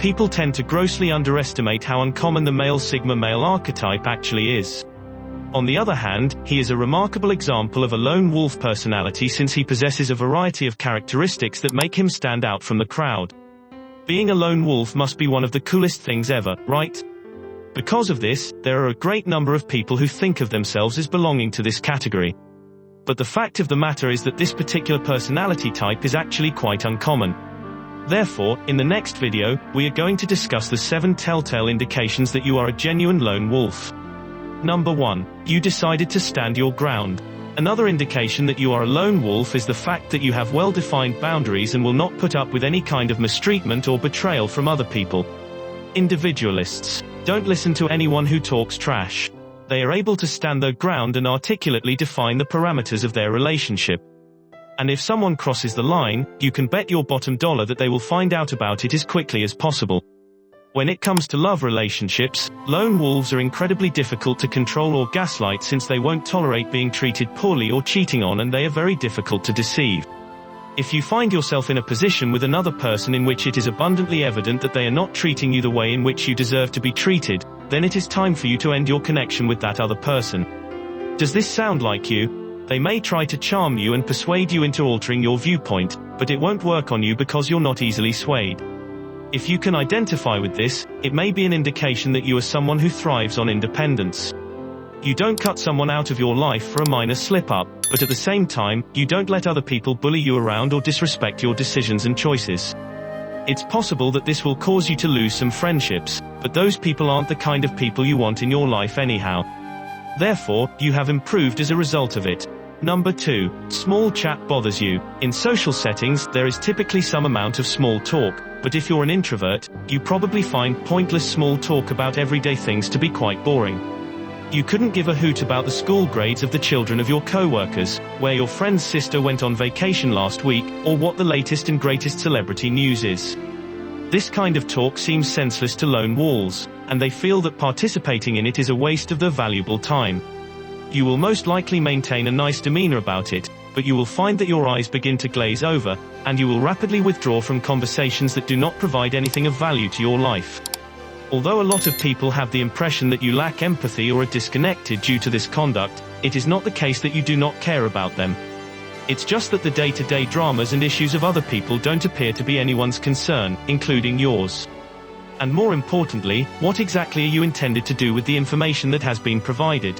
people tend to grossly underestimate how uncommon the male Sigma male archetype actually is. On the other hand, he is a remarkable example of a lone wolf personality since he possesses a variety of characteristics that make him stand out from the crowd. Being a lone wolf must be one of the coolest things ever, right? Because of this, there are a great number of people who think of themselves as belonging to this category. But the fact of the matter is that this particular personality type is actually quite uncommon. Therefore, in the next video, we are going to discuss the 7 telltale indications that you are a genuine lone wolf. Number 1. You decided to stand your ground. Another indication that you are a lone wolf is the fact that you have well-defined boundaries and will not put up with any kind of mistreatment or betrayal from other people. Individualists don't listen to anyone who talks trash. They are able to stand their ground and articulately define the parameters of their relationship. And if someone crosses the line, you can bet your bottom dollar that they will find out about it as quickly as possible. When it comes to love relationships, lone wolves are incredibly difficult to control or gaslight since they won't tolerate being treated poorly or cheating on, and they are very difficult to deceive. If you find yourself in a position with another person in which it is abundantly evident that they are not treating you the way in which you deserve to be treated, then it is time for you to end your connection with that other person. Does this sound like you? They may try to charm you and persuade you into altering your viewpoint, but it won't work on you because you're not easily swayed. If you can identify with this, it may be an indication that you are someone who thrives on independence. You don't cut someone out of your life for a minor slip-up, but at the same time, you don't let other people bully you around or disrespect your decisions and choices. It's possible that this will cause you to lose some friendships, but those people aren't the kind of people you want in your life anyhow. Therefore, you have improved as a result of it. Number 2. Small chat bothers you. In social settings, there is typically some amount of small talk, but if you're an introvert, you probably find pointless small talk about everyday things to be quite boring. You couldn't give a hoot about the school grades of the children of your co-workers, where your friend's sister went on vacation last week, or what the latest and greatest celebrity news is. This kind of talk seems senseless to lone wolves, and they feel that participating in it is a waste of their valuable time. You will most likely maintain a nice demeanor about it, but you will find that your eyes begin to glaze over, and you will rapidly withdraw from conversations that do not provide anything of value to your life. Although a lot of people have the impression that you lack empathy or are disconnected due to this conduct, it is not the case that you do not care about them. It's just that the day-to-day dramas and issues of other people don't appear to be anyone's concern, including yours. And more importantly, what exactly are you intended to do with the information that has been provided?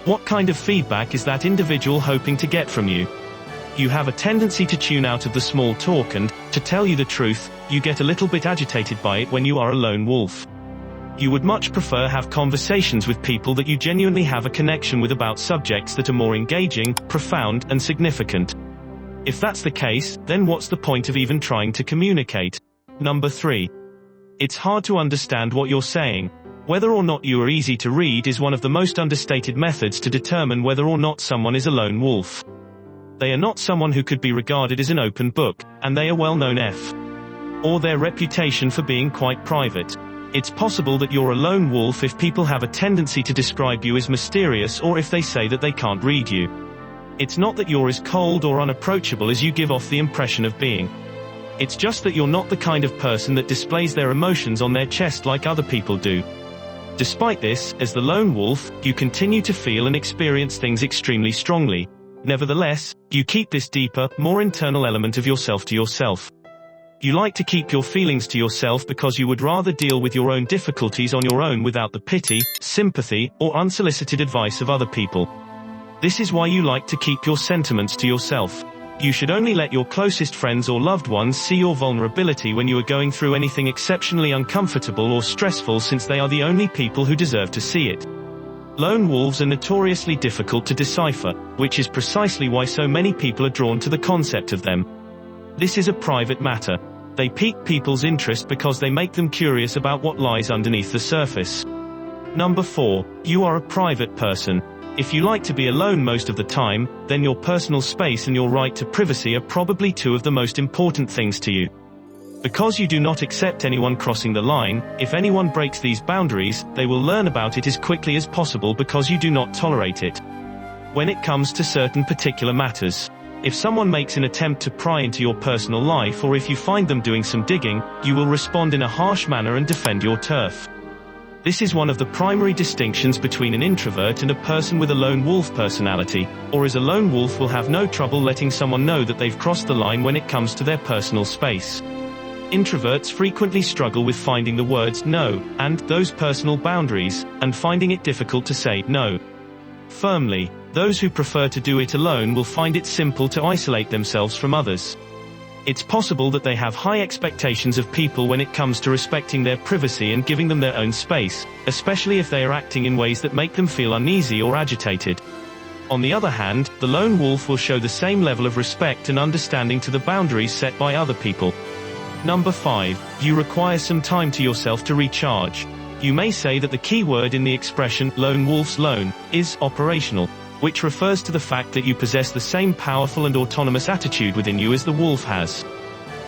What kind of feedback is that individual hoping to get from you? You have a tendency to tune out of the small talk and, to tell you the truth, you get a little bit agitated by it when you are a lone wolf. You would much prefer have conversations with people that you genuinely have a connection with about subjects that are more engaging, profound, and significant. If that's the case, then what's the point of even trying to communicate? Number 3. It's hard to understand what you're saying. Whether or not you are easy to read is one of the most understated methods to determine whether or not someone is a lone wolf. They are not someone who could be regarded as an open book, and they are well-known or their reputation for being quite private. It's possible that you're a lone wolf if people have a tendency to describe you as mysterious or if they say that they can't read you. It's not that you're as cold or unapproachable as you give off the impression of being. It's just that you're not the kind of person that displays their emotions on their chest like other people do. Despite this, as the lone wolf, you continue to feel and experience things extremely strongly. Nevertheless, you keep this deeper, more internal element of yourself to yourself. You like to keep your feelings to yourself because you would rather deal with your own difficulties on your own without the pity, sympathy, or unsolicited advice of other people. This is why you like to keep your sentiments to yourself. You should only let your closest friends or loved ones see your vulnerability when you are going through anything exceptionally uncomfortable or stressful, since they are the only people who deserve to see it. Lone wolves are notoriously difficult to decipher, which is precisely why so many people are drawn to the concept of them. This is a private matter. They pique people's interest because they make them curious about what lies underneath the surface. Number 4. You are a private person. If you like to be alone most of the time, then your personal space and your right to privacy are probably two of the most important things to you. Because you do not accept anyone crossing the line, if anyone breaks these boundaries, they will learn about it as quickly as possible because you do not tolerate it. When it comes to certain particular matters, If someone makes an attempt to pry into your personal life, or if you find them doing some digging, you will respond in a harsh manner and defend your turf. This is one of the primary distinctions between an introvert and a person with a lone wolf personality, or as a lone wolf will have no trouble letting someone know that they've crossed the line when it comes to their personal space. Introverts frequently struggle with finding the words no, and those personal boundaries, and finding it difficult to say no firmly. Those who prefer to do it alone will find it simple to isolate themselves from others. It's possible that they have high expectations of people when it comes to respecting their privacy and giving them their own space, especially if they are acting in ways that make them feel uneasy or agitated. On the other hand, the lone wolf will show the same level of respect and understanding to the boundaries set by other people. Number 5. You require some time to yourself to recharge. You may say that the key word in the expression, lone wolf's lone, is operational, which refers to the fact that you possess the same powerful and autonomous attitude within you as the wolf has.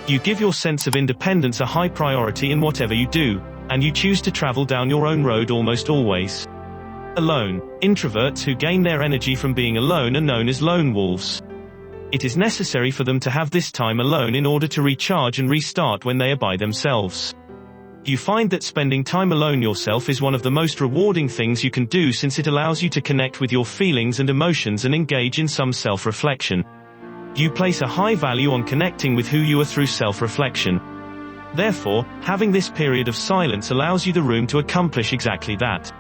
You give your sense of independence a high priority in whatever you do, and you choose to travel down your own road almost always alone. Introverts who gain their energy from being alone are known as lone wolves. It is necessary for them to have this time alone in order to recharge and restart when they are by themselves. You find that spending time alone yourself is one of the most rewarding things you can do, since it allows you to connect with your feelings and emotions and engage in some self-reflection. You place a high value on connecting with who you are through self-reflection. Therefore, having this period of silence allows you the room to accomplish exactly that.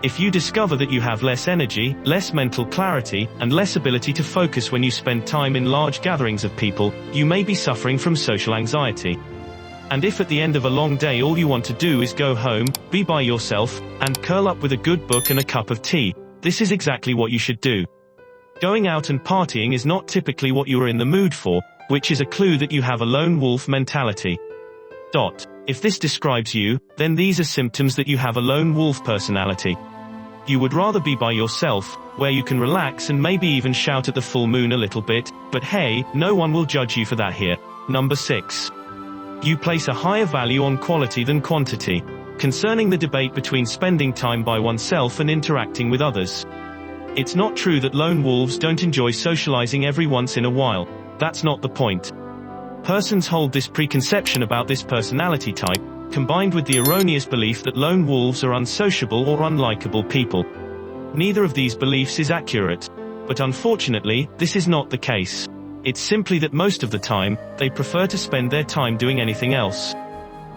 If you discover that you have less energy, less mental clarity, and less ability to focus when you spend time in large gatherings of people, you may be suffering from social anxiety. And if at the end of a long day all you want to do is go home, be by yourself, and curl up with a good book and a cup of tea, this is exactly what you should do. Going out and partying is not typically what you are in the mood for, which is a clue that you have a lone wolf mentality. If this describes you, then these are symptoms that you have a lone wolf personality. You would rather be by yourself, where you can relax and maybe even shout at the full moon a little bit, but hey, no one will judge you for that here. Number 6. You place a higher value on quality than quantity. Concerning the debate between spending time by oneself and interacting with others, it's not true that lone wolves don't enjoy socializing every once in a while. That's not the point. Persons hold this preconception about this personality type, combined with the erroneous belief that lone wolves are unsociable or unlikable people. Neither of these beliefs is accurate. But unfortunately, this is not the case. It's simply that most of the time, they prefer to spend their time doing anything else.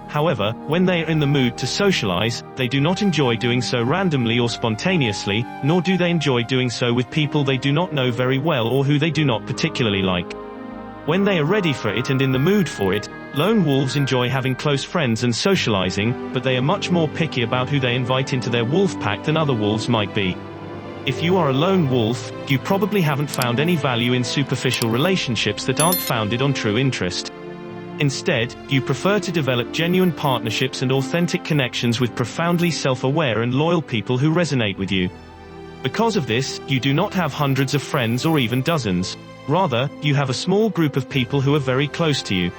However, when they are in the mood to socialize, they do not enjoy doing so randomly or spontaneously, nor do they enjoy doing so with people they do not know very well or who they do not particularly like. When they are ready for it and in the mood for it, lone wolves enjoy having close friends and socializing, but they are much more picky about who they invite into their wolf pack than other wolves might be. If you are a lone wolf, you probably haven't found any value in superficial relationships that aren't founded on true interest. Instead, you prefer to develop genuine partnerships and authentic connections with profoundly self-aware and loyal people who resonate with you. Because of this, you do not have hundreds of friends or even dozens. Rather, you have a small group of people who are very close to you.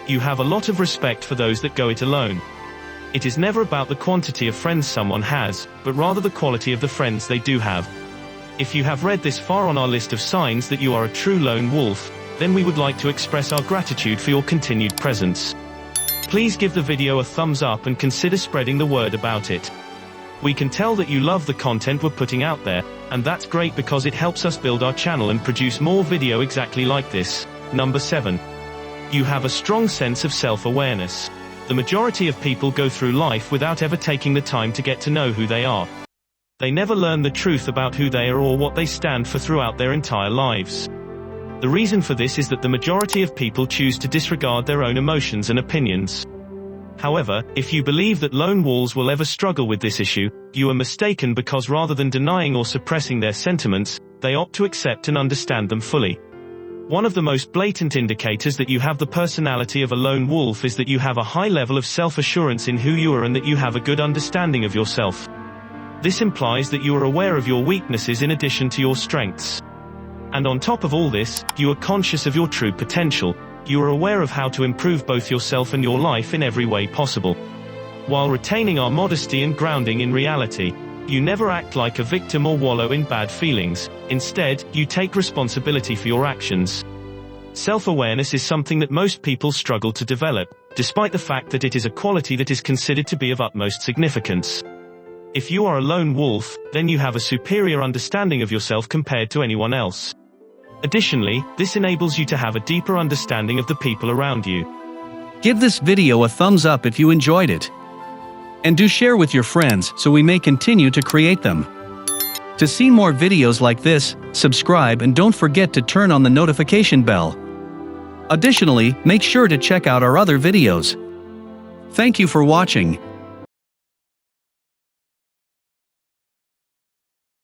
You have a lot of respect for those that go it alone. It is never about the quantity of friends someone has, but rather the quality of the friends they do have. If you have read this far on our list of signs that you are a true lone wolf, then we would like to express our gratitude for your continued presence. Please give the video a thumbs up and consider spreading the word about it. We can tell that you love the content we're putting out there, and that's great because it helps us build our channel and produce more video exactly like this. Number 7. You have a strong sense of self-awareness. The majority of people go through life without ever taking the time to get to know who they are. They never learn the truth about who they are or what they stand for throughout their entire lives. The reason for this is that the majority of people choose to disregard their own emotions and opinions. However, if you believe that lone wolves will ever struggle with this issue, you are mistaken, because rather than denying or suppressing their sentiments, they opt to accept and understand them fully. One of the most blatant indicators that you have the personality of a lone wolf is that you have a high level of self-assurance in who you are and that you have a good understanding of yourself. This implies that you are aware of your weaknesses in addition to your strengths. And on top of all this, you are conscious of your true potential. You are aware of how to improve both yourself and your life in every way possible, while retaining our modesty and grounding in reality. You never act like a victim or wallow in bad feelings. Instead, you take responsibility for your actions. Self-awareness is something that most people struggle to develop, despite the fact that it is a quality that is considered to be of utmost significance. If you are a lone wolf, then you have a superior understanding of yourself compared to anyone else. Additionally, this enables you to have a deeper understanding of the people around you. Give this video a thumbs up if you enjoyed it. And do share with your friends so we may continue to create them. To see more videos like this, subscribe and don't forget to turn on the notification bell. Additionally, make sure to check out our other videos. Thank you for watching.